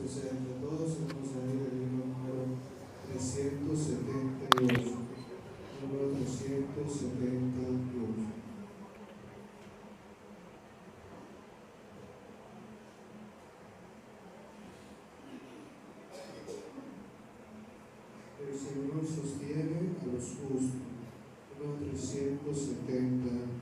o sea, entre todos vamos a ir el himno número 378. Número 378. El Señor sostiene a los justos. Número 378.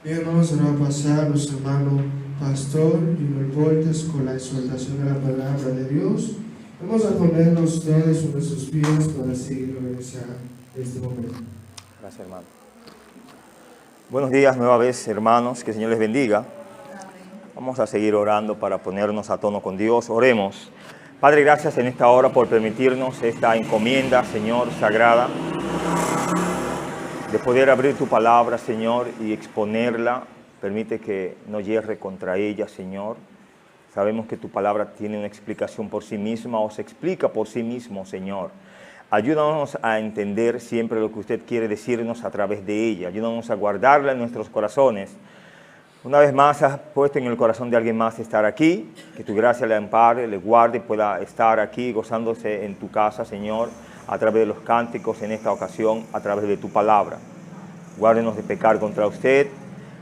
Bien, hermanos, ahora va a pasar nuestro hermano pastor Junior Voltes con la exhortación de la palabra de Dios. Vamos a ponernos todos sobre sus pies para seguir organizando este momento. Gracias, hermano. Buenos días nueva vez, hermanos, que el Señor les bendiga. Vamos a seguir orando para ponernos a tono con Dios. Oremos. Padre, gracias en esta hora por permitirnos esta encomienda, Señor, sagrada, de poder abrir tu palabra, Señor, y exponerla. Permite que no hierre contra ella, Señor. Sabemos que tu palabra tiene una explicación por sí misma o se explica por sí mismo, Señor. Ayúdanos a entender siempre lo que usted quiere decirnos a través de ella. Ayúdanos a guardarla en nuestros corazones. Una vez más, has puesto en el corazón de alguien más estar aquí. Que tu gracia le ampare, le guarde, pueda estar aquí gozándose en tu casa, Señor. a través de los cánticos en esta ocasión, a través de tu palabra. Guárdenos de pecar contra usted.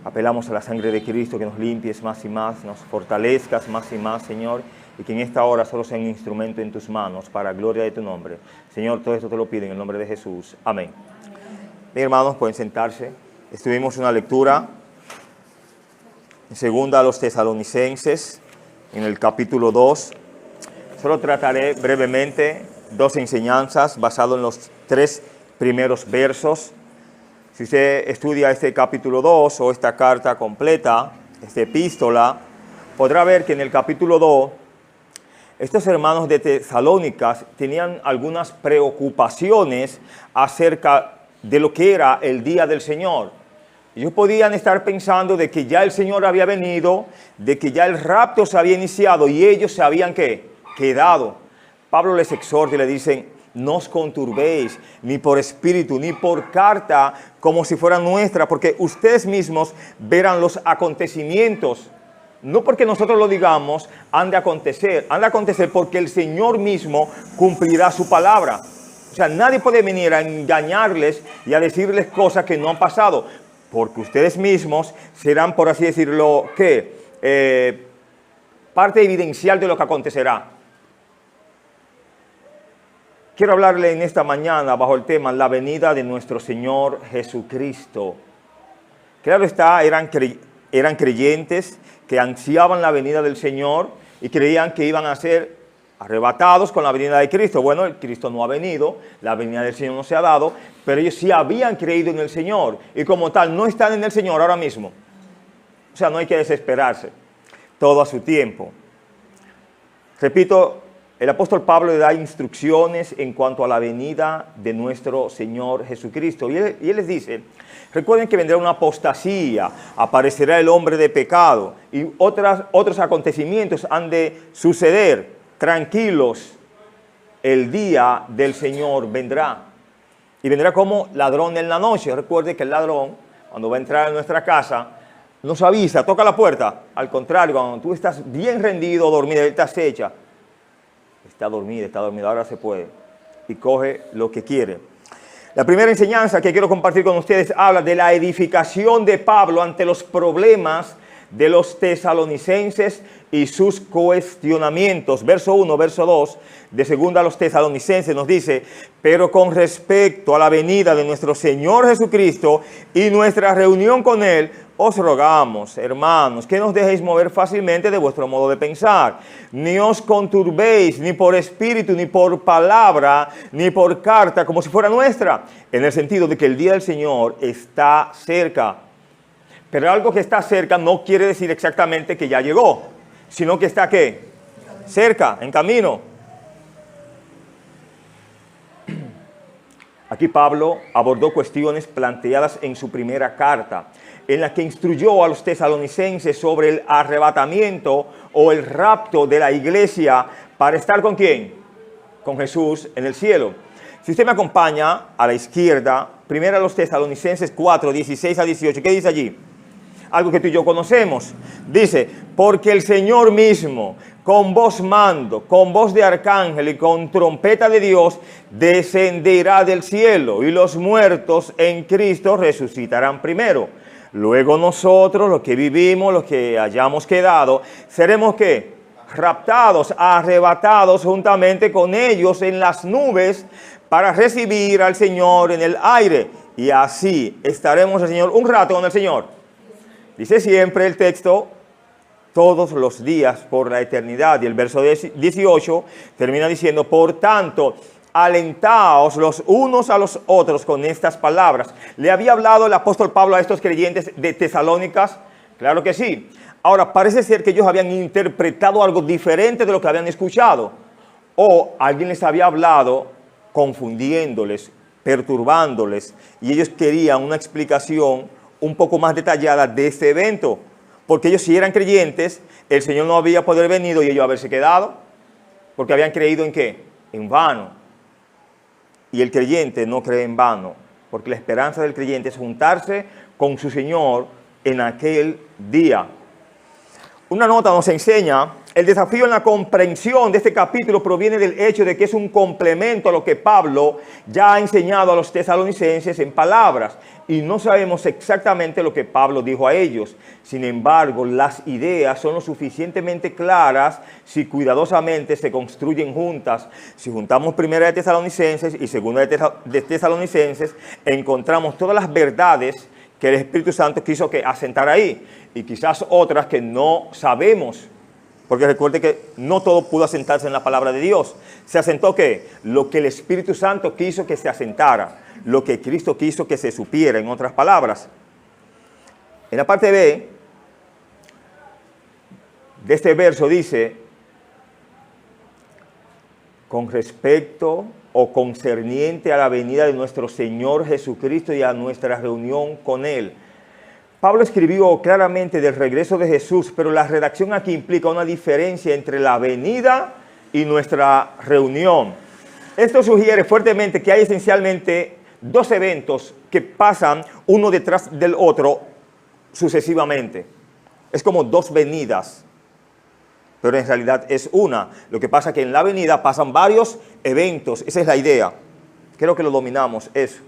Apelamos a la sangre de Cristo que nos limpies más y más, nos fortalezcas más y más, Señor, y que en esta hora solo sea un instrumento en tus manos para gloria de tu nombre. Señor, todo esto te lo pido en el nombre de Jesús. Amén. Mis hermanos, pueden sentarse. Estuvimos una lectura en segunda a los Tesalonicenses, en el capítulo 2. Solo trataré brevemente 2 enseñanzas basadas en los 3 primeros versos. Si usted estudia este capítulo 2 o esta carta completa, esta epístola, podrá ver que en el capítulo 2, estos hermanos de Tesalónicas tenían algunas preocupaciones acerca de lo que era el día del Señor. Ellos podían estar pensando de que ya el Señor había venido, de que ya el rapto se había iniciado y ellos se habían quedado. Pablo les exhorta y le dicen: no os conturbéis ni por espíritu ni por carta como si fuera nuestra, porque ustedes mismos verán los acontecimientos. No porque nosotros lo digamos, han de acontecer porque el Señor mismo cumplirá su palabra. O sea, nadie puede venir a engañarles y a decirles cosas que no han pasado, porque ustedes mismos serán, por así decirlo, parte evidencial de lo que acontecerá. Quiero hablarle en esta mañana bajo el tema la venida de nuestro Señor Jesucristo. Claro está, eran creyentes que ansiaban la venida del Señor y creían que iban a ser arrebatados con la venida de Cristo. Bueno, el Cristo no ha venido, la venida del Señor no se ha dado, pero ellos sí habían creído en el Señor y como tal no están en el Señor ahora mismo. O sea, no hay que desesperarse, todo a su tiempo. Repito, el apóstol Pablo le da instrucciones en cuanto a la venida de nuestro Señor Jesucristo. Y él les dice: recuerden que vendrá una apostasía, aparecerá el hombre de pecado y otros acontecimientos han de suceder. Tranquilos, el día del Señor vendrá. Y vendrá como ladrón en la noche. Recuerde que el ladrón, cuando va a entrar a nuestra casa, nos avisa, toca la puerta. Al contrario, cuando tú estás bien rendido, dormido, él te acecha. Está dormido, ahora se puede. Y coge lo que quiere. La primera enseñanza que quiero compartir con ustedes habla de la edificación de Pablo ante los problemas de los tesalonicenses y sus cuestionamientos. Verso 1, verso 2 de segunda a los Tesalonicenses nos dice: pero con respecto a la venida de nuestro Señor Jesucristo y nuestra reunión con Él, os rogamos, hermanos, que no os dejéis mover fácilmente de vuestro modo de pensar, ni os conturbéis ni por espíritu, ni por palabra, ni por carta, como si fuera nuestra, en el sentido de que el día del Señor está cerca. Pero algo que está cerca no quiere decir exactamente que ya llegó, sino que está ¿qué? Cerca, en camino. Aquí Pablo abordó cuestiones planteadas en su primera carta, en la que instruyó a los tesalonicenses sobre el arrebatamiento o el rapto de la iglesia para estar ¿con quién? Con Jesús en el cielo. Si usted me acompaña a la izquierda, primero a los Tesalonicenses 4, 16 a 18, ¿qué dice allí? Algo que tú y yo conocemos. Dice: porque el Señor mismo, con voz mando, con voz de arcángel y con trompeta de Dios, descenderá del cielo, y los muertos en Cristo resucitarán primero. Luego nosotros, los que vivimos, los que hayamos quedado, seremos ¿qué? Raptados, arrebatados juntamente con ellos en las nubes para recibir al Señor en el aire. Y así estaremos el Señor un rato con el Señor. Dice siempre el texto: todos los días por la eternidad. Y el verso 18 termina diciendo: por tanto, alentaos los unos a los otros con estas palabras. ¿Le había hablado el apóstol Pablo a estos creyentes de Tesalónicas? Claro que sí. Ahora, parece ser que ellos habían interpretado algo diferente de lo que habían escuchado. O alguien les había hablado confundiéndoles, perturbándoles. Y ellos querían una explicación un poco más detallada de este evento. Porque ellos, si eran creyentes, el Señor no había podido haber venido y ellos haberse quedado. Porque habían creído ¿en qué? En vano. Y el creyente no cree en vano, porque la esperanza del creyente es juntarse con su Señor en aquel día. Una nota nos enseña el desafío en la comprensión de este capítulo proviene del hecho de que es un complemento a lo que Pablo ya ha enseñado a los tesalonicenses en palabras. Y no sabemos exactamente lo que Pablo dijo a ellos. Sin embargo, las ideas son lo suficientemente claras si cuidadosamente se construyen juntas. Si juntamos Primera de Tesalonicenses y Segunda de Tesalonicenses, encontramos todas las verdades que el Espíritu Santo quiso que asentara ahí. Y quizás otras que no sabemos. Porque recuerde que no todo pudo asentarse en la palabra de Dios. ¿Se asentó qué? Lo que el Espíritu Santo quiso que se asentara. Lo que Cristo quiso que se supiera, en otras palabras. En la parte B de este verso dice, con respecto o concerniente a la venida de nuestro Señor Jesucristo y a nuestra reunión con Él. Pablo escribió claramente del regreso de Jesús, pero la redacción aquí implica una diferencia entre la venida y nuestra reunión. Esto sugiere fuertemente que hay esencialmente dos eventos que pasan uno detrás del otro sucesivamente. Es como dos venidas, pero en realidad es una. Lo que pasa es que en la venida pasan varios eventos. Esa es la idea. Creo que lo dominamos, eso.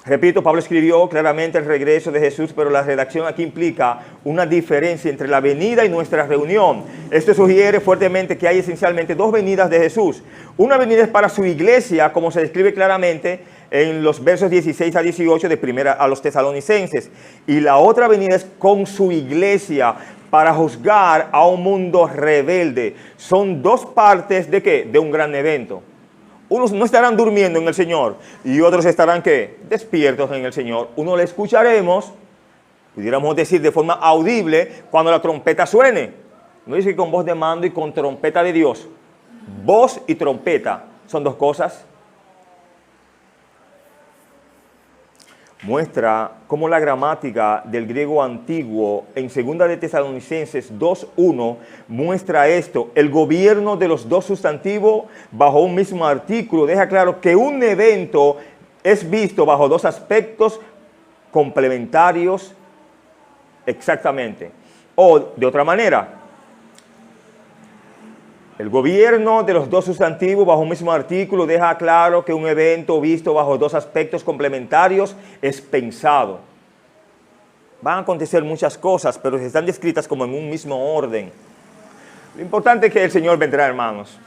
Repito, Pablo escribió claramente el regreso de Jesús, pero la redacción aquí implica una diferencia entre la venida y nuestra reunión. Esto sugiere fuertemente que hay esencialmente dos venidas de Jesús. Una venida es para su iglesia, como se describe claramente en los versos 16 a 18 de Primera a los Tesalonicenses. Y la otra venida es con su iglesia, para juzgar a un mundo rebelde. Son dos partes ¿de qué? De un gran evento. Unos no estarán durmiendo en el Señor y otros estarán ¿qué? Despiertos en el Señor. Uno le escucharemos, pudiéramos decir de forma audible, cuando la trompeta suene. No dice que con voz de mando y con trompeta de Dios. Voz y trompeta son dos cosas. Muestra cómo la gramática del griego antiguo en 2 de Tesalonicenses 2:1 muestra esto. El gobierno de los dos sustantivos bajo un mismo artículo deja claro que un evento es visto bajo dos aspectos complementarios exactamente. O de otra manera, el gobierno de los dos sustantivos bajo un mismo artículo deja claro que un evento visto bajo dos aspectos complementarios es pensado. Van a acontecer muchas cosas, pero están descritas como en un mismo orden. Lo importante es que el Señor vendrá, hermanos.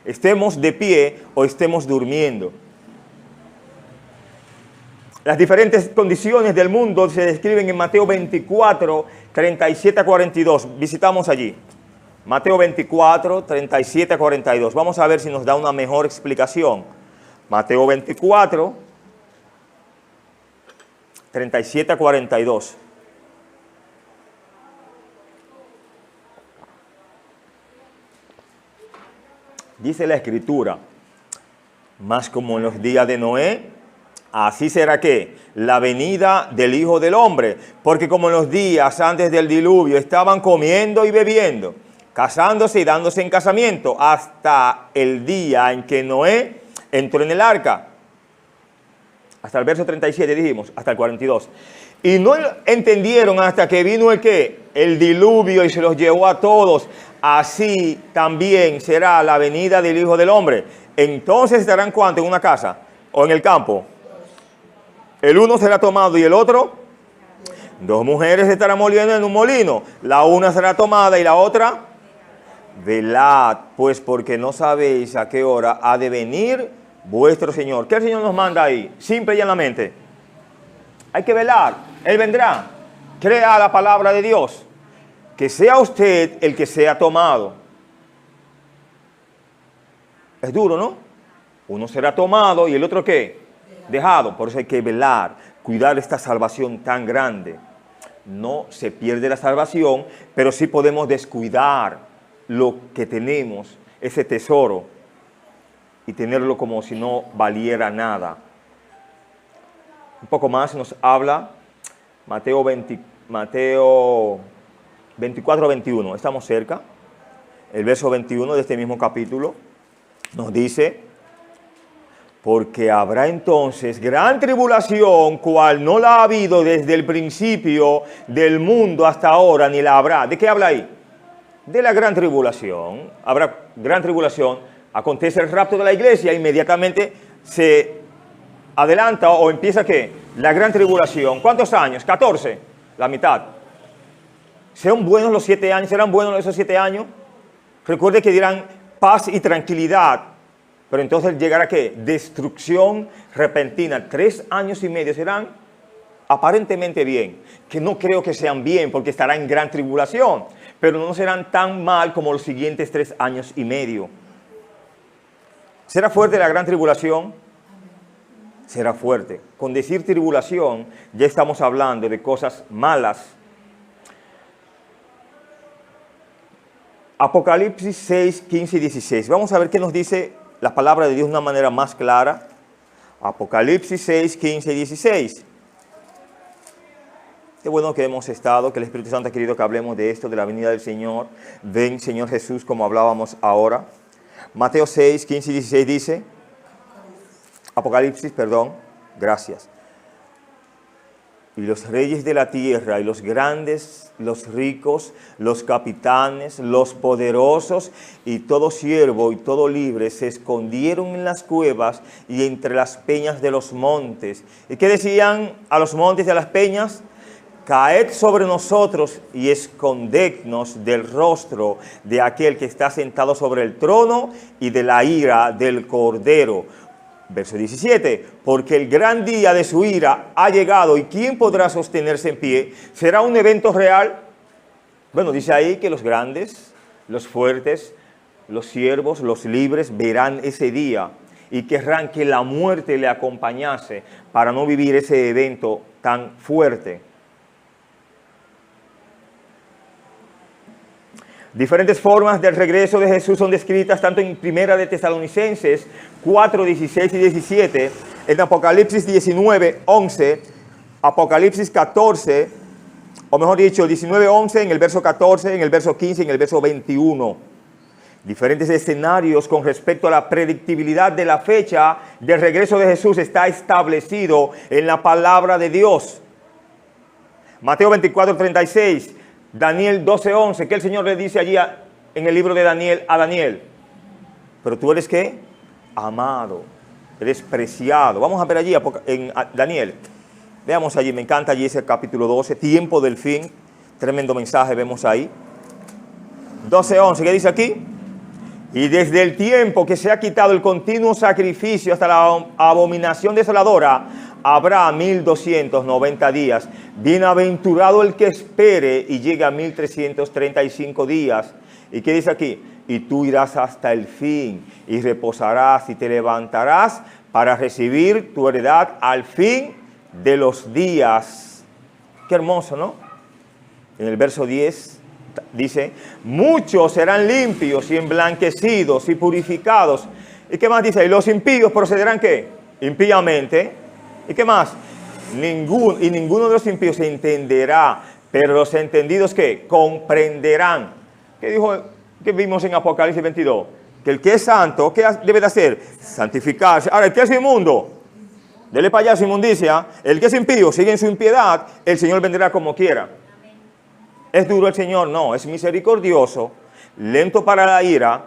Estemos de pie o estemos durmiendo. Las diferentes condiciones del mundo se describen en Mateo 24, 37 a 42. Visitamos allí. Mateo 24, 37 a 42. Vamos a ver si nos da una mejor explicación. Mateo 24, 37 a 42. Dice la Escritura, mas como en los días de Noé, así será que la venida del Hijo del Hombre, porque como en los días antes del diluvio estaban comiendo y bebiendo, casándose y dándose en casamiento, hasta el día en que Noé entró en el arca. Hasta el verso 37 dijimos, hasta el 42. Y no entendieron hasta que vino el ¿qué? El diluvio y se los llevó a todos. Así también será la venida del Hijo del Hombre. Entonces estarán ¿cuánto? En una casa o en el campo. El uno será tomado y el otro. Dos mujeres estarán moliendo en un molino. La una será tomada y la otra. Velad, pues, porque no sabéis a qué hora ha de venir vuestro Señor. ¿Qué el Señor nos manda ahí? Simple y llanamente. Hay que velar. Él vendrá. Crea la palabra de Dios. Que sea usted el que sea tomado. Es duro, ¿no? Uno será tomado y el otro ¿qué? Dejado. Por eso hay que velar, cuidar esta salvación tan grande. No se pierde la salvación, pero sí podemos descuidar lo que tenemos, ese tesoro, y tenerlo como si no valiera nada. Un poco más nos habla Mateo 24, 21. Estamos cerca. El verso 21 de este mismo capítulo nos dice, Porque habrá entonces gran tribulación, cual no la ha habido desde el principio del mundo hasta ahora, ni la habrá. ¿De qué habla ahí? De la gran tribulación. Habrá gran tribulación. Acontece el rapto de la iglesia, inmediatamente se adelanta o empieza ¿qué? La gran tribulación. ¿Cuántos años? 14, la mitad. ¿Serán buenos los 7 años? ¿Serán buenos esos 7 años? Recuerde que dirán paz y tranquilidad. Pero entonces llegará ¿qué? Destrucción repentina. 3 años y medio serán aparentemente bien. Que no creo que sean bien porque estará en gran tribulación. Pero no serán tan mal como los siguientes 3 años y medio. ¿Será fuerte la gran tribulación? Será fuerte. Con decir tribulación ya estamos hablando de cosas malas. Apocalipsis 6, 15 y 16. Vamos a ver qué nos dice la palabra de Dios de una manera más clara. Apocalipsis 6, 15 y 16. Qué bueno que hemos estado, que el Espíritu Santo ha querido que hablemos de esto, de la venida del Señor. Ven, Señor Jesús, como hablábamos ahora. Mateo 6, 15 y 16 dice, Apocalipsis, perdón, gracias. Y los reyes de la tierra y los grandes, los ricos, los capitanes, los poderosos y todo siervo y todo libre se escondieron en las cuevas y entre las peñas de los montes. ¿Y qué decían a los montes y a las peñas? Caed sobre nosotros y escondednos del rostro de aquel que está sentado sobre el trono y de la ira del Cordero. Verso 17, porque el gran día de su ira ha llegado y ¿quién podrá sostenerse en pie? ¿Será un evento real? Bueno, dice ahí que los grandes, los fuertes, los siervos, los libres verán ese día y querrán que la muerte le acompañase para no vivir ese evento tan fuerte. Diferentes formas del regreso de Jesús son descritas tanto en Primera de Tesalonicenses 4, 16 y 17, en Apocalipsis 19, 11, Apocalipsis 14, o mejor dicho, 19, 11, en el verso 14, en el verso 15 y en el verso 21. Diferentes escenarios con respecto a la predictibilidad de la fecha del regreso de Jesús está establecido en la palabra de Dios. Mateo 24, 36. Daniel 12:11, que el Señor le dice allí en el libro de Daniel a Daniel, pero tú eres ¿qué? Amado, eres preciado. Vamos a ver allí en Daniel, veamos allí, me encanta allí ese capítulo 12, tiempo del fin, tremendo mensaje vemos ahí. 12:11, ¿qué dice aquí? Y desde el tiempo que se ha quitado el continuo sacrificio hasta la abominación desoladora, habrá 1290 días. Bienaventurado el que espere y llegue a 1335 días. ¿Y qué dice aquí? Y tú irás hasta el fin y reposarás y te levantarás para recibir tu heredad al fin de los días. Qué hermoso, ¿no? En el verso 10 dice, muchos serán limpios y emblanquecidos y purificados. ¿Y qué más dice? Y los impíos procederán ¿qué? Impíamente. ¿Y qué más? Ninguno de los impíos se entenderá, pero los entendidos ¿qué? Comprenderán. ¿Qué dijo? ¿Qué vimos en Apocalipsis 22? Que el que es santo, ¿qué debe de hacer? Santificarse. Ahora, el que es inmundo, dele para allá su inmundicia. El que es impío, sigue en su impiedad, el Señor vendrá como quiera. ¿Es duro el Señor? No, es misericordioso, lento para la ira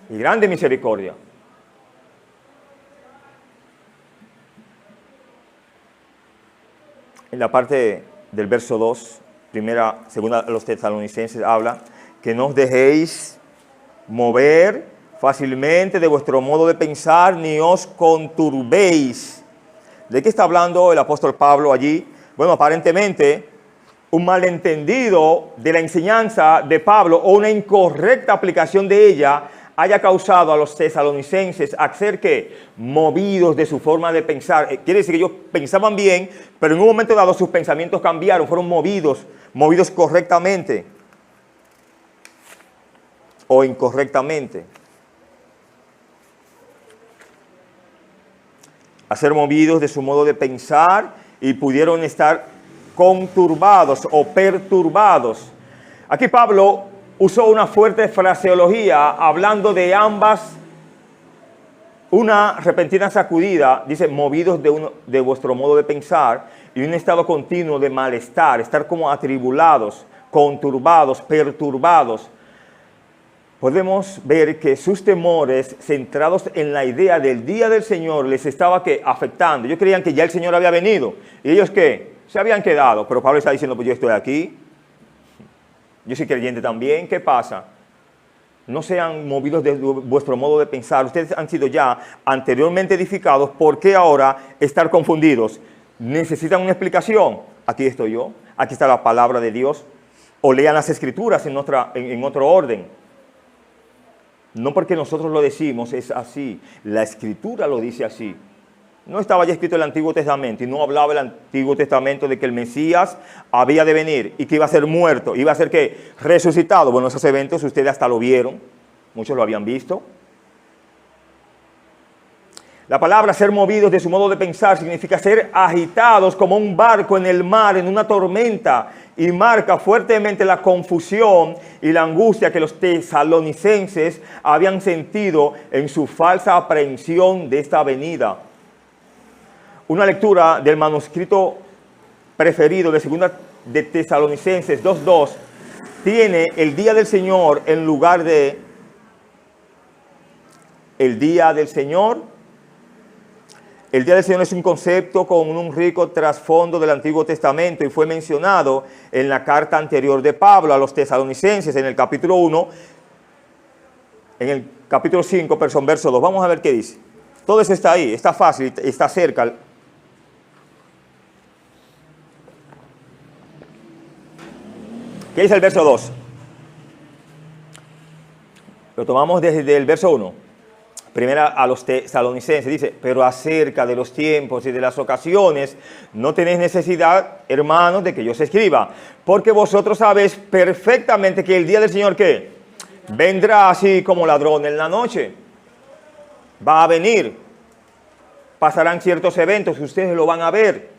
y grande misericordia. En la parte del verso 2, segunda a los tesalonicenses, habla que no os dejéis mover fácilmente de vuestro modo de pensar, ni os conturbéis. ¿De qué está hablando el apóstol Pablo allí? Bueno, aparentemente un malentendido de la enseñanza de Pablo o una incorrecta aplicación de ella haya causado a los tesalonicenses a ser que movidos de su forma de pensar. Quiere decir que ellos pensaban bien, pero en un momento dado sus pensamientos cambiaron, fueron movidos correctamente o incorrectamente. A ser movidos de su modo de pensar y pudieron estar conturbados o perturbados. Aquí Pablo usó una fuerte fraseología hablando de ambas una repentina sacudida, dice, movidos de vuestro modo de pensar, y un estado continuo de malestar, estar como atribulados, conturbados, perturbados. Podemos ver que sus temores, centrados en la idea del día del Señor, les estaba afectando. Ellos creían que ya el Señor había venido. ¿Y ellos qué? Se habían quedado. Pero Pablo está diciendo, pues yo estoy aquí. Yo soy creyente también. ¿Qué pasa? No sean movidos de vuestro modo de pensar. Ustedes han sido ya anteriormente edificados. ¿Por qué ahora estar confundidos? ¿Necesitan una explicación? Aquí estoy yo. Aquí está la palabra de Dios. O lean las Escrituras en otro orden. No porque nosotros lo decimos, es así. La Escritura lo dice así. No estaba ya escrito el Antiguo Testamento y no hablaba el Antiguo Testamento de que el Mesías había de venir y que iba a ser muerto. ¿Iba a ser qué? Resucitado. Bueno, esos eventos ustedes hasta lo vieron. Muchos lo habían visto. La palabra ser movidos de su modo de pensar significa ser agitados como un barco en el mar, en una tormenta, y marca fuertemente la confusión y la angustia que los tesalonicenses habían sentido en su falsa aprehensión de esta venida. Una lectura del manuscrito preferido de Segunda de Tesalonicenses 2:2 tiene el día del Señor en lugar de el día del Señor. El día del Señor es un concepto con un rico trasfondo del Antiguo Testamento y fue mencionado en la carta anterior de Pablo a los tesalonicenses en el capítulo 1, en el capítulo 5, verso 2. Vamos a ver qué dice. Todo eso está ahí, está fácil, está cerca. ¿Qué dice el verso 2? Lo tomamos desde el verso 1. Primera a los tesalonicenses, dice, pero acerca de los tiempos y de las ocasiones, no tenéis necesidad, hermanos, de que yo os escriba, porque vosotros sabéis perfectamente que el día del Señor, ¿qué? Vendrá así como ladrón en la noche. Va a venir. Pasarán ciertos eventos, ustedes lo van a ver.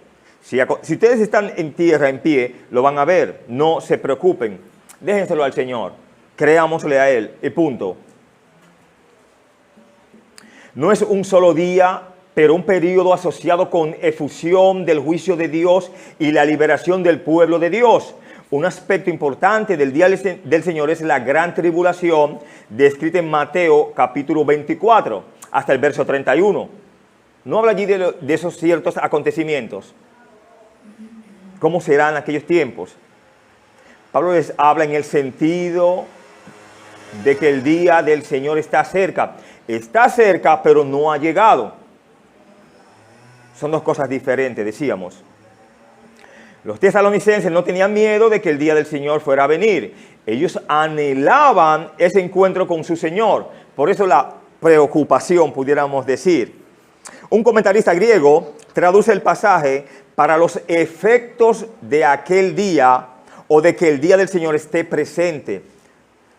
Si ustedes están en tierra, en pie, lo van a ver. No se preocupen. Déjenselo al Señor. Creámosle a Él. Y punto. No es un solo día, pero un periodo asociado con efusión del juicio de Dios y la liberación del pueblo de Dios. Un aspecto importante del día del Señor es la gran tribulación descrita en Mateo capítulo 24 hasta el verso 31. No habla allí de esos ciertos acontecimientos. ¿Cómo serán aquellos tiempos? Pablo les habla en el sentido de que el día del Señor está cerca. Está cerca, pero no ha llegado. Son dos cosas diferentes, decíamos. Los tesalonicenses no tenían miedo de que el día del Señor fuera a venir. Ellos anhelaban ese encuentro con su Señor. Por eso la preocupación, pudiéramos decir. Un comentarista griego traduce el pasaje para los efectos de aquel día o de que el día del Señor esté presente.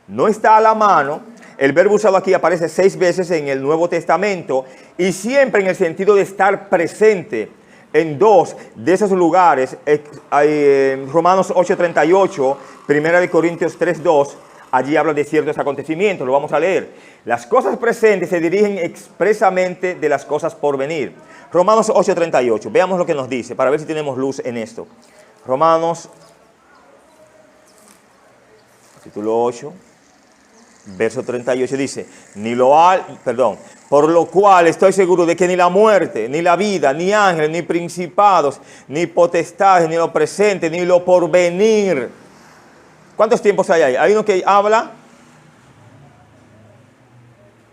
No está a la mano. El verbo usado aquí aparece 6 veces en el Nuevo Testamento y siempre en el sentido de estar presente. En 2 de esos lugares, Romanos 8:38, 1 Corintios 3:2, allí habla de ciertos acontecimientos, lo vamos a leer. Las cosas presentes se dirigen expresamente de las cosas por venir. Romanos 8:38, veamos lo que nos dice para ver si tenemos luz en esto. Romanos, capítulo 8. Verso 38 dice, por lo cual estoy seguro de que ni la muerte, ni la vida, ni ángeles, ni principados, ni potestades, ni lo presente, ni lo porvenir. ¿Cuántos tiempos hay ahí? Hay uno que habla,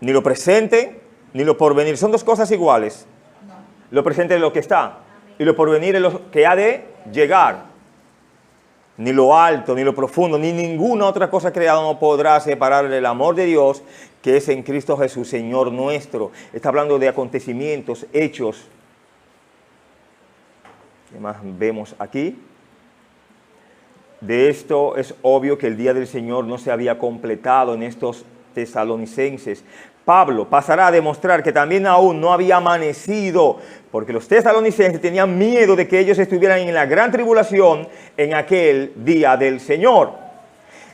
ni lo presente, ni lo porvenir. Son dos cosas iguales. No. Lo presente es lo que está, y lo porvenir es lo que ha de llegar. Ni lo alto, ni lo profundo, ni ninguna otra cosa creada no podrá separar el amor de Dios que es en Cristo Jesús, Señor nuestro. Está hablando de acontecimientos, hechos. ¿Qué más vemos aquí? De esto es obvio que el día del Señor no se había completado en estos tesalonicenses. Pablo pasará a demostrar que también aún no había amanecido, porque los tesalonicenses tenían miedo de que ellos estuvieran en la gran tribulación en aquel día del Señor.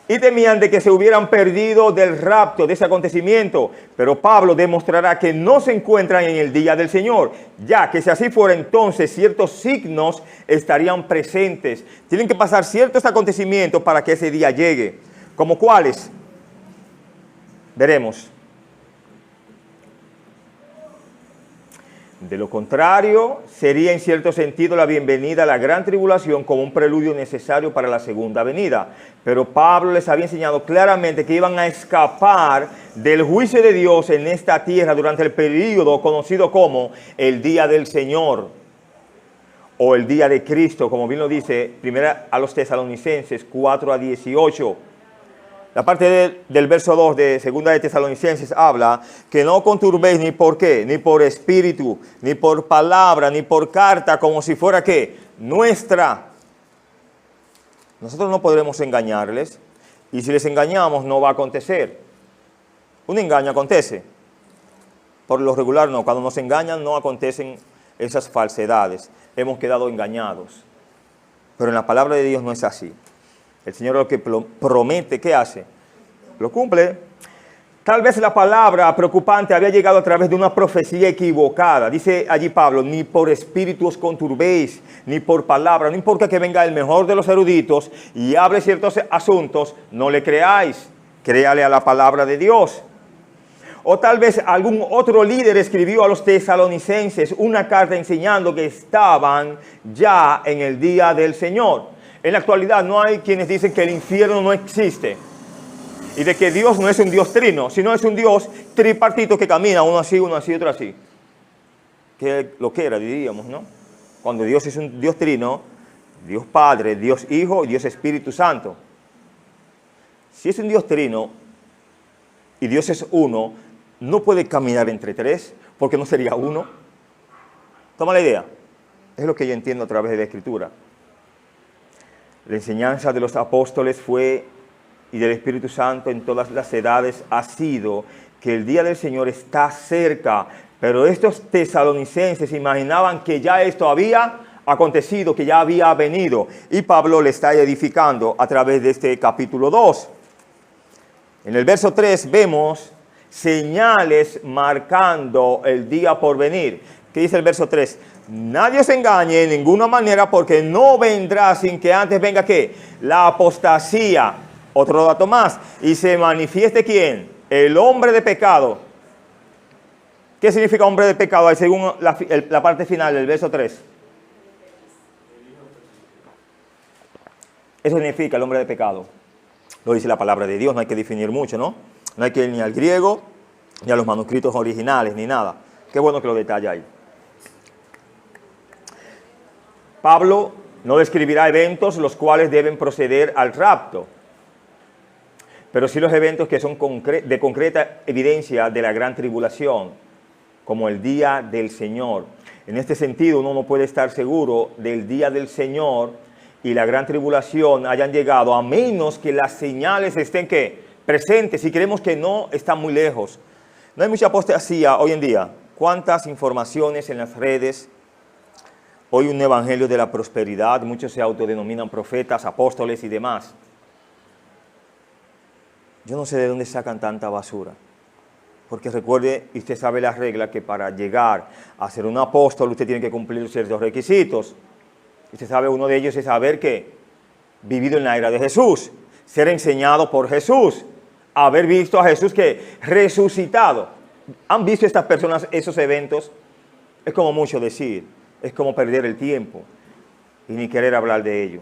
y temían de que se hubieran perdido del rapto, de ese acontecimiento. Pero Pablo demostrará que no se encuentran en el día del Señor, ya que si así fuera, entonces ciertos signos estarían presentes. Tienen que pasar ciertos acontecimientos para que ese día llegue. ¿Como cuáles? Veremos. De lo contrario, sería en cierto sentido la bienvenida a la gran tribulación como un preludio necesario para la segunda venida. Pero Pablo les había enseñado claramente que iban a escapar del juicio de Dios en esta tierra durante el período conocido como el día del Señor o el día de Cristo, como bien lo dice 1 a los Tesalonicenses 4:18. La parte del verso 2 de 2 de Tesalonicenses habla que no conturbéis ni por qué, ni por espíritu, ni por palabra, ni por carta, como si fuera ¿qué? Nuestra. Nosotros no podremos engañarles, y si les engañamos no va a acontecer. Un engaño acontece. Por lo regular no, cuando nos engañan no acontecen esas falsedades. Hemos quedado engañados. Pero en la palabra de Dios no es así. El Señor lo que promete, ¿qué hace? Lo cumple. Tal vez la palabra preocupante había llegado a través de una profecía equivocada. Dice allí Pablo, ni por espíritu os conturbéis, ni por palabra. No importa que venga el mejor de los eruditos y hable ciertos asuntos, no le creáis. Créale a la palabra de Dios. O tal vez algún otro líder escribió a los tesalonicenses una carta enseñando que estaban ya en el día del Señor. En la actualidad no hay quienes dicen que el infierno no existe y de que Dios no es un Dios trino, sino es un Dios tripartito que camina, uno así, otro así. Que lo que era, diríamos, ¿no? Cuando Dios es un Dios trino, Dios Padre, Dios Hijo y Dios Espíritu Santo. Si es un Dios trino y Dios es uno, no puede caminar entre tres, porque no sería uno. Toma la idea. Es lo que yo entiendo a través de la Escritura. La enseñanza de los apóstoles fue, y del Espíritu Santo en todas las edades, ha sido que el día del Señor está cerca. Pero estos tesalonicenses imaginaban que ya esto había acontecido, que ya había venido. Y Pablo le está edificando a través de este capítulo 2. En el verso 3 vemos señales marcando el día por venir. ¿Qué dice el verso 3? Nadie os engañe en ninguna manera, porque no vendrá sin que antes venga ¿qué? La apostasía. Otro dato más. Y se manifieste ¿quién? El hombre de pecado. ¿Qué significa hombre de pecado? Según la parte final del verso 3. Eso significa el hombre de pecado. Lo dice la palabra de Dios, no hay que definir mucho, ¿no? No hay que ir ni al griego, ni a los manuscritos originales, ni nada. Qué bueno que lo detalla ahí. Pablo no describirá eventos los cuales deben proceder al rapto, pero sí los eventos que son de concreta evidencia de la gran tribulación, como el día del Señor. En este sentido, uno no puede estar seguro del día del Señor y la gran tribulación hayan llegado, a menos que las señales estén ¿qué? Presentes, y creemos que no están muy lejos. No hay mucha apostasía hoy en día. ¿Cuántas informaciones en las redes? Hoy un evangelio de la prosperidad, muchos se autodenominan profetas, apóstoles y demás. Yo no sé de dónde sacan tanta basura. Porque recuerde, y usted sabe la regla, que para llegar a ser un apóstol usted tiene que cumplir ciertos requisitos. Usted sabe, uno de ellos es saber que vivido en la era de Jesús, ser enseñado por Jesús, haber visto a Jesús que resucitado. ¿Han visto estas personas esos eventos? Es como mucho decir. Es como perder el tiempo y ni querer hablar de ello.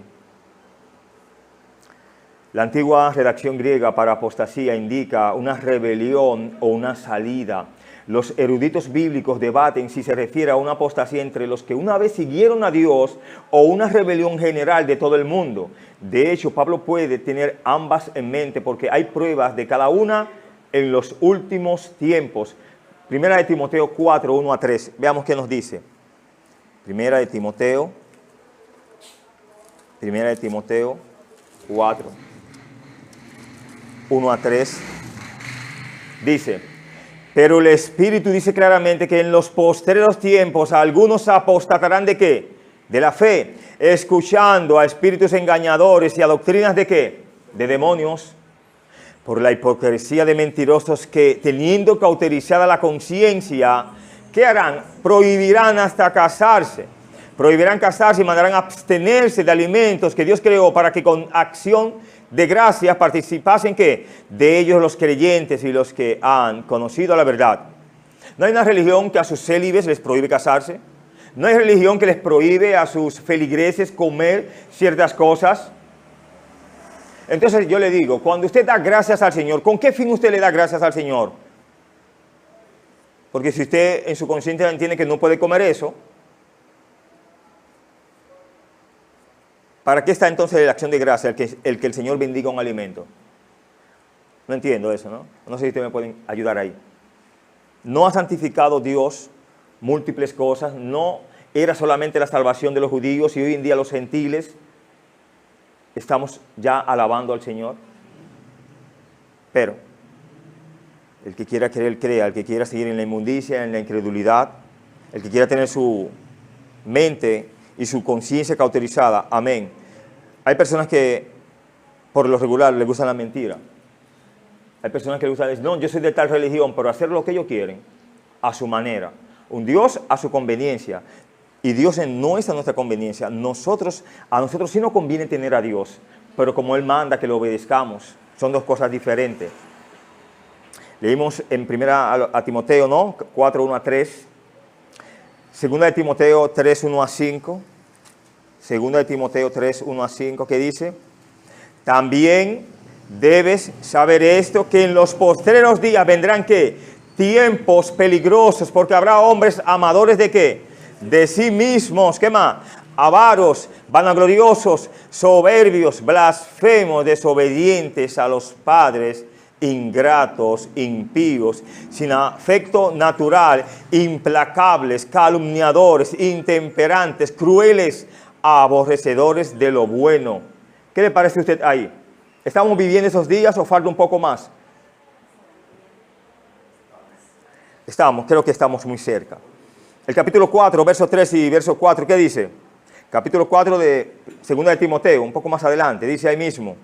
La antigua redacción griega para apostasía indica una rebelión o una salida. Los eruditos bíblicos debaten si se refiere a una apostasía entre los que una vez siguieron a Dios o una rebelión general de todo el mundo. De hecho, Pablo puede tener ambas en mente porque hay pruebas de cada una en los últimos tiempos. Primera de Timoteo 4, 1 a 3. Veamos qué nos dice. Primera de Timoteo 4, 1 a 3, dice, pero el Espíritu dice claramente que en los postreros tiempos algunos apostatarán ¿de qué? De la fe, escuchando a espíritus engañadores y a doctrinas ¿de qué? de demonios, por la hipocresía de mentirosos que, teniendo cauterizada la conciencia, ¿qué harán? Prohibirán hasta casarse. Prohibirán casarse y mandarán abstenerse de alimentos que Dios creó para que con acción de gracias participasen ¿qué? De ellos los creyentes y los que han conocido la verdad. No hay una religión que a sus célibes les prohíbe casarse. No hay religión que les prohíbe a sus feligreses comer ciertas cosas. Entonces yo le digo, cuando usted da gracias al Señor, ¿con qué fin usted le da gracias al Señor? Porque si usted en su conciencia entiende que no puede comer eso, ¿para qué está entonces la acción de gracia, el que el Señor bendiga un alimento? No entiendo eso, ¿no? No sé si ustedes me pueden ayudar ahí. No ha santificado Dios múltiples cosas, no era solamente la salvación de los judíos y hoy en día los gentiles estamos ya alabando al Señor. Pero el que quiera creer, crea, el que quiera seguir en la inmundicia, en la incredulidad, el que quiera tener su mente y su conciencia cauterizada, amén. Hay personas que por lo regular les gusta la mentira. Hay personas que les gusta decir, no, yo soy de tal religión, pero hacer lo que ellos quieren, a su manera. Un Dios a su conveniencia. Y Dios no es a nuestra conveniencia. A nosotros sí nos conviene tener a Dios, pero como Él manda que lo obedezcamos, son dos cosas diferentes. Leímos en primera a Timoteo, ¿no? 4, 1 a 3. Segunda de Timoteo 3, 1 a 5. Segunda de Timoteo 3, 1 a 5, que dice, también debes saber esto, que en los postreros días vendrán, ¿qué? Tiempos peligrosos, porque habrá hombres amadores de ¿qué? De sí mismos, ¿qué más? Avaros, vanagloriosos, soberbios, blasfemos, desobedientes a los padres, ingratos, impíos, sin afecto natural, implacables, calumniadores, intemperantes, crueles, aborrecedores de lo bueno. ¿Qué le parece a usted ahí? ¿Estamos viviendo esos días o falta un poco más? Creo que estamos muy cerca. El capítulo 4, verso 3 y verso 4, ¿qué dice? Capítulo 4 de 2 de Timoteo, un poco más adelante, dice ahí mismo.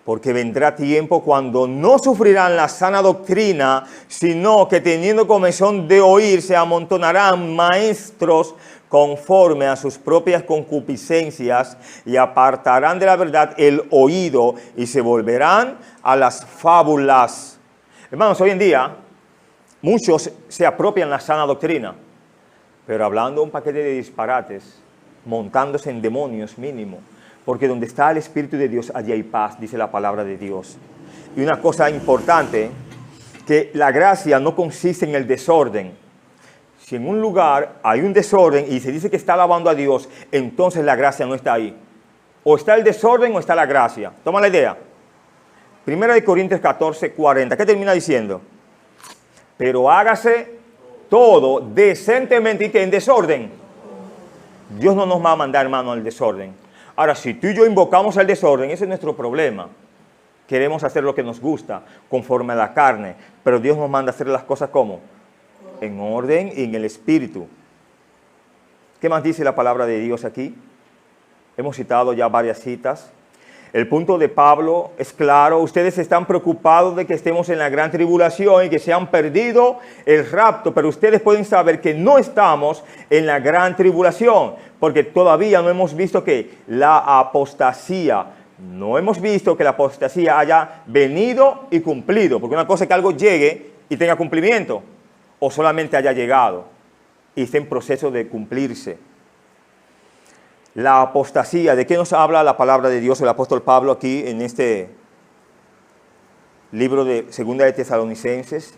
Porque vendrá tiempo cuando no sufrirán la sana doctrina, sino que teniendo comezón de oír, se amontonarán maestros conforme a sus propias concupiscencias y apartarán de la verdad el oído y se volverán a las fábulas. Hermanos, hoy en día muchos se apropian la sana doctrina, pero hablando un paquete de disparates, montándose en demonios mínimo, porque donde está el Espíritu de Dios, allí hay paz, dice la palabra de Dios. Y una cosa importante, que la gracia no consiste en el desorden. Si en un lugar hay un desorden y se dice que está alabando a Dios, entonces la gracia no está ahí. O está el desorden o está la gracia. Toma la idea. 1 Corintios 14, 40. ¿Qué termina diciendo? Pero hágase todo decentemente y que en desorden. Dios no nos va a mandar, hermano, al desorden. Ahora, si tú y yo invocamos al desorden, ese es nuestro problema. Queremos hacer lo que nos gusta, conforme a la carne. Pero Dios nos manda a hacer las cosas ¿cómo? En orden y en el Espíritu. ¿Qué más dice la palabra de Dios aquí? Hemos citado ya varias citas. El punto de Pablo es claro. Ustedes están preocupados de que estemos en la gran tribulación y que se han perdido el rapto. Pero ustedes pueden saber que no estamos en la gran tribulación. Porque todavía no hemos visto que la apostasía, no hemos visto que la apostasía haya venido y cumplido. Porque una cosa es que algo llegue y tenga cumplimiento. O solamente haya llegado y esté en proceso de cumplirse. La apostasía, ¿de qué nos habla la palabra de Dios el apóstol Pablo aquí en este libro de 2 de Tesalonicenses?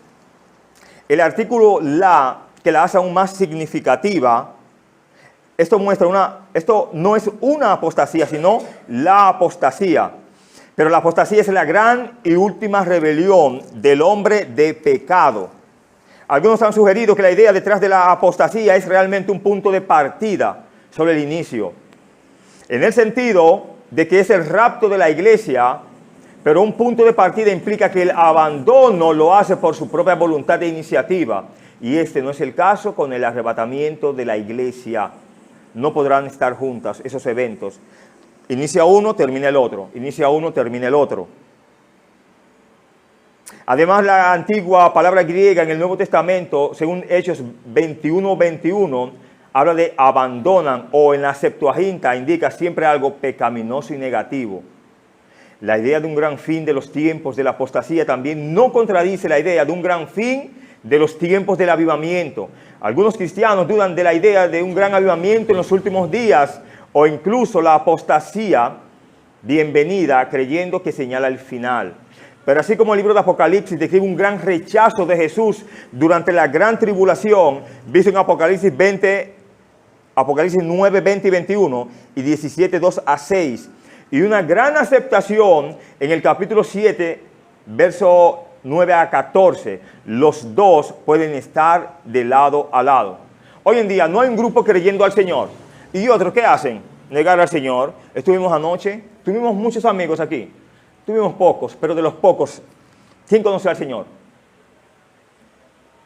El artículo la, que la hace aún más significativa, esto no es una apostasía, sino la apostasía. Pero la apostasía es la gran y última rebelión del hombre de pecado. Algunos han sugerido que la idea detrás de la apostasía es realmente un punto de partida sobre el inicio. En el sentido de que es el rapto de la iglesia, pero un punto de partida implica que el abandono lo hace por su propia voluntad e iniciativa. Y este no es el caso con el arrebatamiento de la iglesia. No podrán estar juntas esos eventos. Inicia uno, termina el otro. Inicia uno, termina el otro. Además, la antigua palabra griega en el Nuevo Testamento, según Hechos 21:21, habla de abandonan, o en la Septuaginta indica siempre algo pecaminoso y negativo. La idea de un gran fin de los tiempos de la apostasía también no contradice la idea de un gran fin de los tiempos del avivamiento. Algunos cristianos dudan de la idea de un gran avivamiento en los últimos días, o incluso la apostasía bienvenida, creyendo que señala el final. Pero así como el libro de Apocalipsis describe un gran rechazo de Jesús durante la gran tribulación, visto en Apocalipsis 9, 20 y 21, y 17, 2 a 6, y una gran aceptación en el capítulo 7, verso 9 a 14, los dos pueden estar de lado a lado. Hoy en día no hay un grupo creyendo al Señor, y otros, ¿qué hacen? Negar al Señor. Estuvimos anoche, tuvimos muchos amigos aquí. Tuvimos pocos, pero de los pocos, ¿quién conoce al Señor?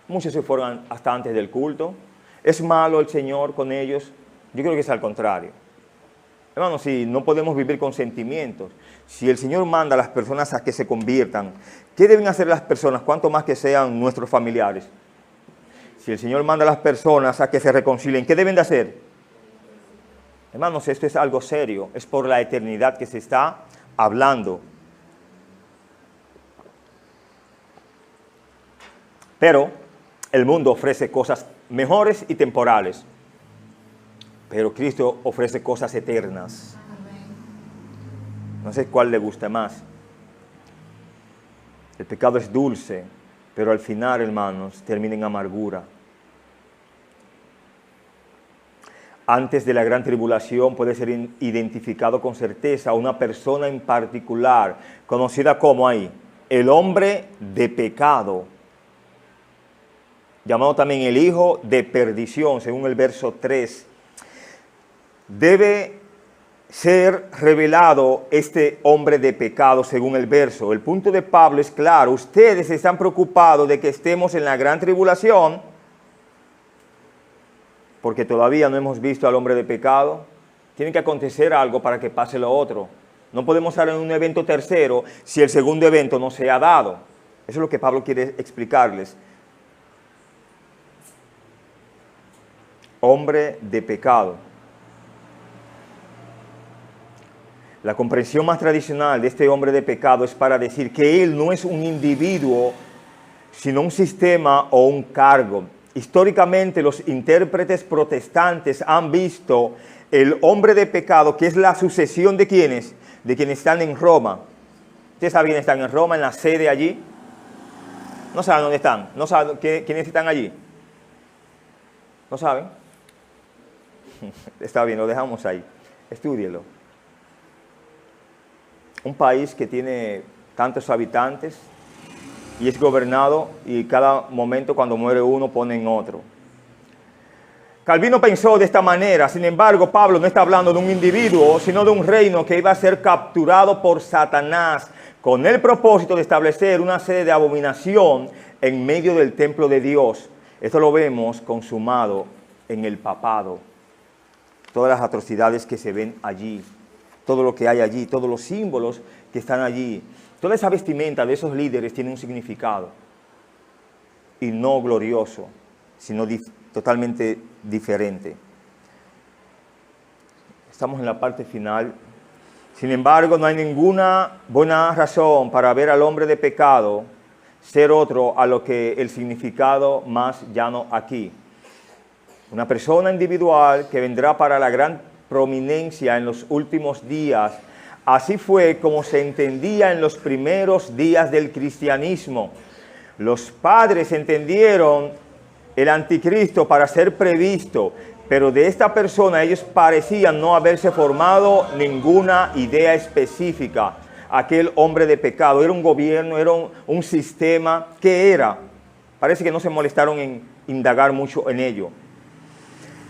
Muchos se fueron hasta antes del culto. ¿Es malo el Señor con ellos? Yo creo que es al contrario. Hermano, si no podemos vivir con sentimientos, si el Señor manda a las personas a que se conviertan, ¿qué deben hacer las personas? Cuanto más que sean nuestros familiares. Si el Señor manda a las personas a que se reconcilien, ¿qué deben de hacer? Hermanos, esto es algo serio, es por la eternidad que se está hablando. Pero el mundo ofrece cosas mejores y temporales. Pero Cristo ofrece cosas eternas. No sé cuál le gusta más. El pecado es dulce, pero al final, hermanos, termina en amargura. Antes de la gran tribulación puede ser identificado con certeza una persona en particular, conocida como ahí, el hombre de pecado, llamado también el hijo de perdición, según el verso 3. Debe ser revelado este hombre de pecado, según el verso. El punto de Pablo es claro: ustedes están preocupados de que estemos en la gran tribulación, porque todavía no hemos visto al hombre de pecado. Tiene que acontecer algo para que pase lo otro. No podemos estar en un evento tercero si el segundo evento no se ha dado. Eso es lo que Pablo quiere explicarles. Hombre de pecado. La comprensión más tradicional de este hombre de pecado es para decir que él no es un individuo, sino un sistema o un cargo. Históricamente, los intérpretes protestantes han visto el hombre de pecado, que es la sucesión de quienes están en Roma. ¿Ustedes saben quiénes están en Roma, en la sede allí? No saben dónde están. No saben quiénes están allí. ¿No saben? Está bien, lo dejamos ahí. Estúdielo. Un país que tiene tantos habitantes y es gobernado, y cada momento cuando muere uno ponen otro. Calvino pensó de esta manera. Sin embargo, Pablo no está hablando de un individuo, sino de un reino que iba a ser capturado por Satanás con el propósito de establecer una sede de abominación en medio del templo de Dios. Esto lo vemos consumado en el papado. Todas las atrocidades que se ven allí, todo lo que hay allí, todos los símbolos que están allí, toda esa vestimenta de esos líderes tiene un significado, y no glorioso, sino totalmente diferente. Estamos en la parte final. Sin embargo, no hay ninguna buena razón para ver al hombre de pecado ser otro a lo que el significado más llano aquí. Una persona individual que vendrá para la gran prominencia en los últimos días. Así fue como se entendía en los primeros días del cristianismo. Los padres entendieron el anticristo para ser previsto, pero de esta persona ellos parecían no haberse formado ninguna idea específica. Aquel hombre de pecado era un gobierno, era un sistema. ¿Qué era? Parece que no se molestaron en indagar mucho en ello.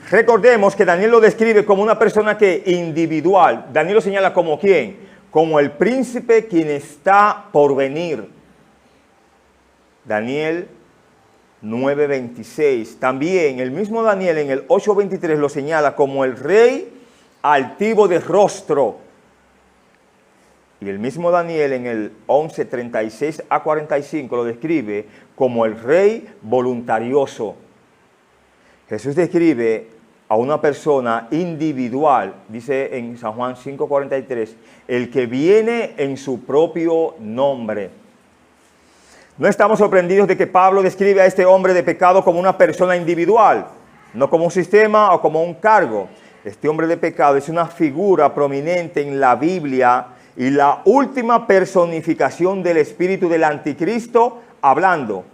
Recordemos que Daniel lo describe como una persona que individual. Daniel lo señala como ¿quién? Como el príncipe quien está por venir. Daniel 9:26. También el mismo Daniel en el 8:23 lo señala como el rey altivo de rostro. Y el mismo Daniel en el 11, 36 a 45 lo describe como el rey voluntarioso. Jesús describe a una persona individual, dice en San Juan 5:43, el que viene en su propio nombre. No estamos sorprendidos de que Pablo describe a este hombre de pecado como una persona individual, no como un sistema o como un cargo. Este hombre de pecado es una figura prominente en la Biblia y la última personificación del espíritu del anticristo hablando.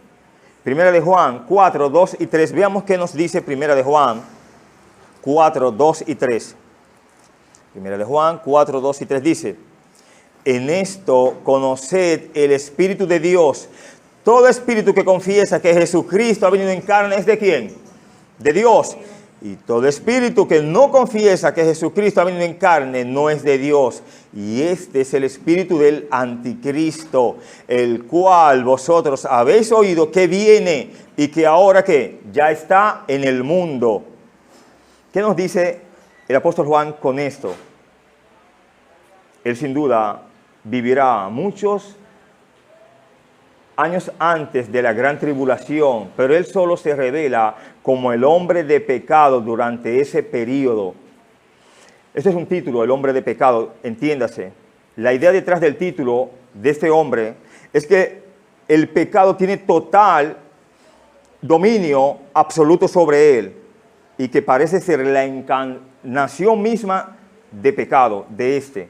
Primera de Juan 4, 2 y 3. Veamos qué nos dice Primera de Juan 4, 2 y 3. Primera de Juan 4, 2 y 3 dice: en esto conoced el Espíritu de Dios. Todo espíritu que confiesa que Jesucristo ha venido en carne es ¿de quién? De Dios. Y todo espíritu que no confiesa que Jesucristo ha venido en carne no es de Dios. Y este es el espíritu del anticristo, el cual vosotros habéis oído que viene y que ahora ¿qué? Ya está en el mundo. ¿Qué nos dice el apóstol Juan con esto? Él sin duda vivirá muchos años antes de la gran tribulación, pero él solo se revela como el hombre de pecado durante ese periodo. Este es un título, el hombre de pecado, entiéndase. La idea detrás del título de este hombre es que el pecado tiene total dominio absoluto sobre él y que parece ser la encarnación misma de pecado de este.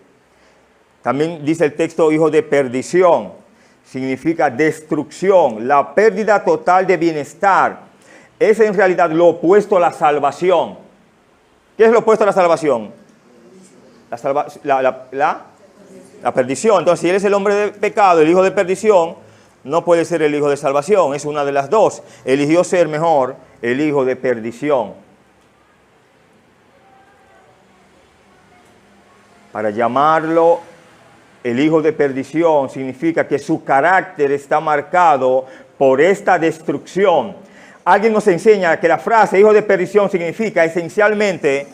También dice el texto hijo de perdición, significa destrucción, la pérdida total de bienestar. Es en realidad lo opuesto a la salvación. ¿Qué es lo opuesto a la salvación? La perdición. Entonces, si él es el hombre de pecado, el hijo de perdición, no puede ser el hijo de salvación. Es una de las dos. Eligió ser mejor el hijo de perdición. Para llamarlo el hijo de perdición significa que su carácter está marcado por esta destrucción. Alguien nos enseña que la frase hijo de perdición significa esencialmente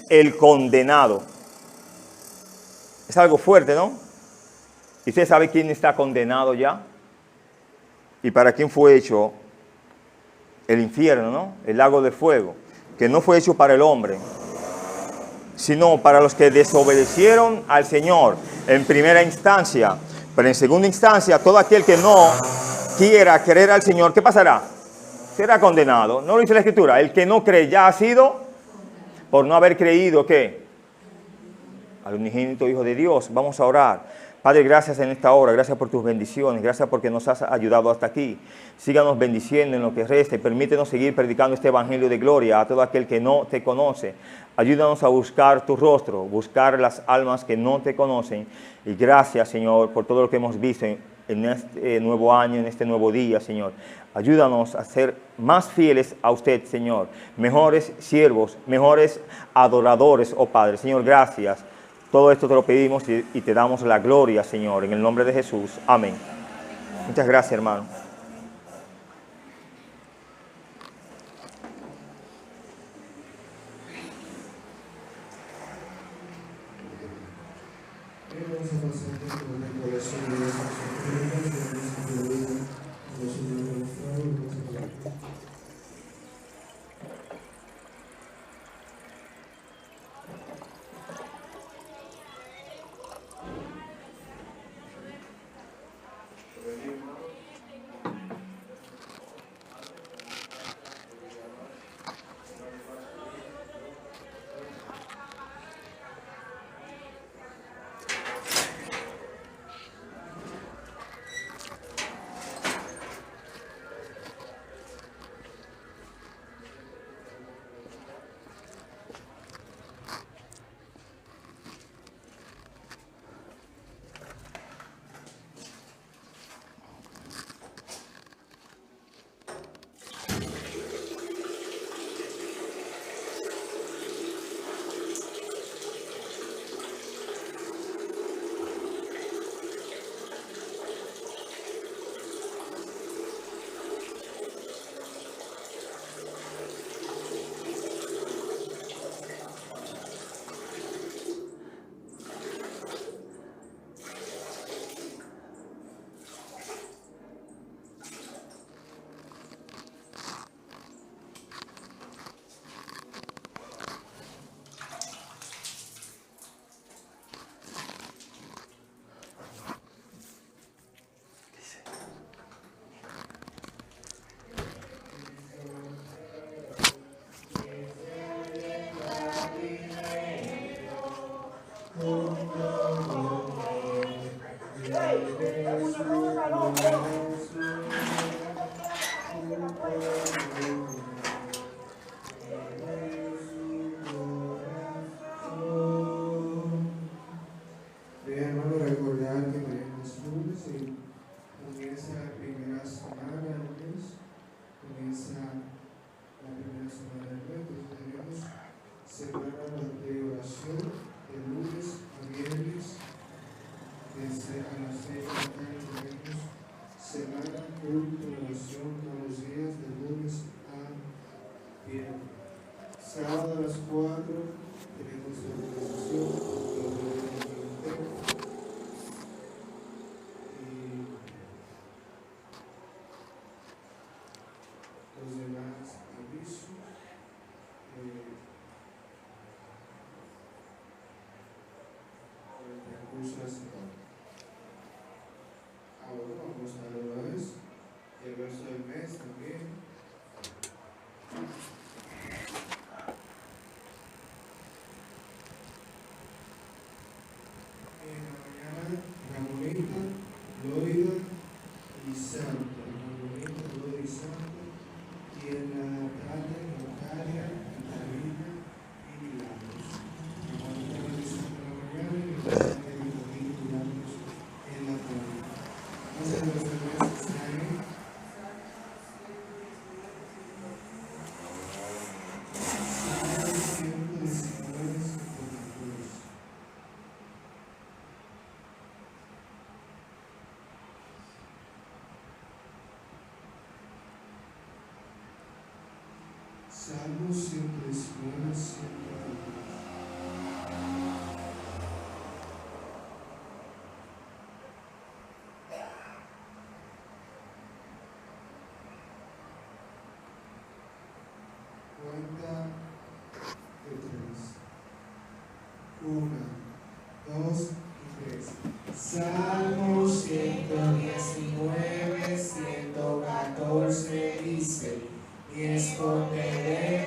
el condenado. Es algo fuerte, ¿no? ¿Y usted sabe quién está condenado ya? ¿Y para quién fue hecho el infierno, ¿no? El lago de fuego, que no fue hecho para el hombre, sino para los que desobedecieron al Señor en primera instancia. Pero en segunda instancia, todo aquel que no quiera creer al Señor, ¿qué pasará? Será condenado. ¿No lo dice la Escritura? El que no cree ya ha sido, por no haber creído, ¿qué? Al unigénito Hijo de Dios. Vamos a orar. Padre, gracias en esta hora, gracias por tus bendiciones, gracias porque nos has ayudado hasta aquí. Síganos bendiciendo en lo que reste, permítenos seguir predicando este evangelio de gloria a todo aquel que no te conoce. Ayúdanos a buscar tu rostro, buscar las almas que no te conocen. Y gracias, Señor, por todo lo que hemos visto en este nuevo año, en este nuevo día, Señor. Ayúdanos a ser más fieles a usted, Señor. Mejores siervos, mejores adoradores, oh Padre. Señor, gracias. Todo esto te lo pedimos y te damos la gloria, Señor, en el nombre de Jesús. Amén. Muchas gracias, hermano. Bien, hermano, recordar que tenemos lunes y comienza la primera semana del mes, comienza la primera semana del mes, entonces tenemos semana de oración de lunes a viernes, desde a las 6 de la tarde tenemos semana culto de oración todos los días de lunes a viernes. Sábado a las 4 tenemos la organización los demás avisos. El recurso de la semana. Ahora vamos a la vez el resto del mes también. En la mañana, Ramonita, Loida y Santo. Ramonita, Loida y Santo. Y en la tarde, Notaria, Catalina y Milagros. Ramonita, Loida y Santo en la mañana y Notaria, Catalina y Milagros en la tarde. Entonces, los demás están ahí. Salmo 119, 119. Cuenta de 3. 1, 2 y 3. Salmo 119, 114 dice: y esconderé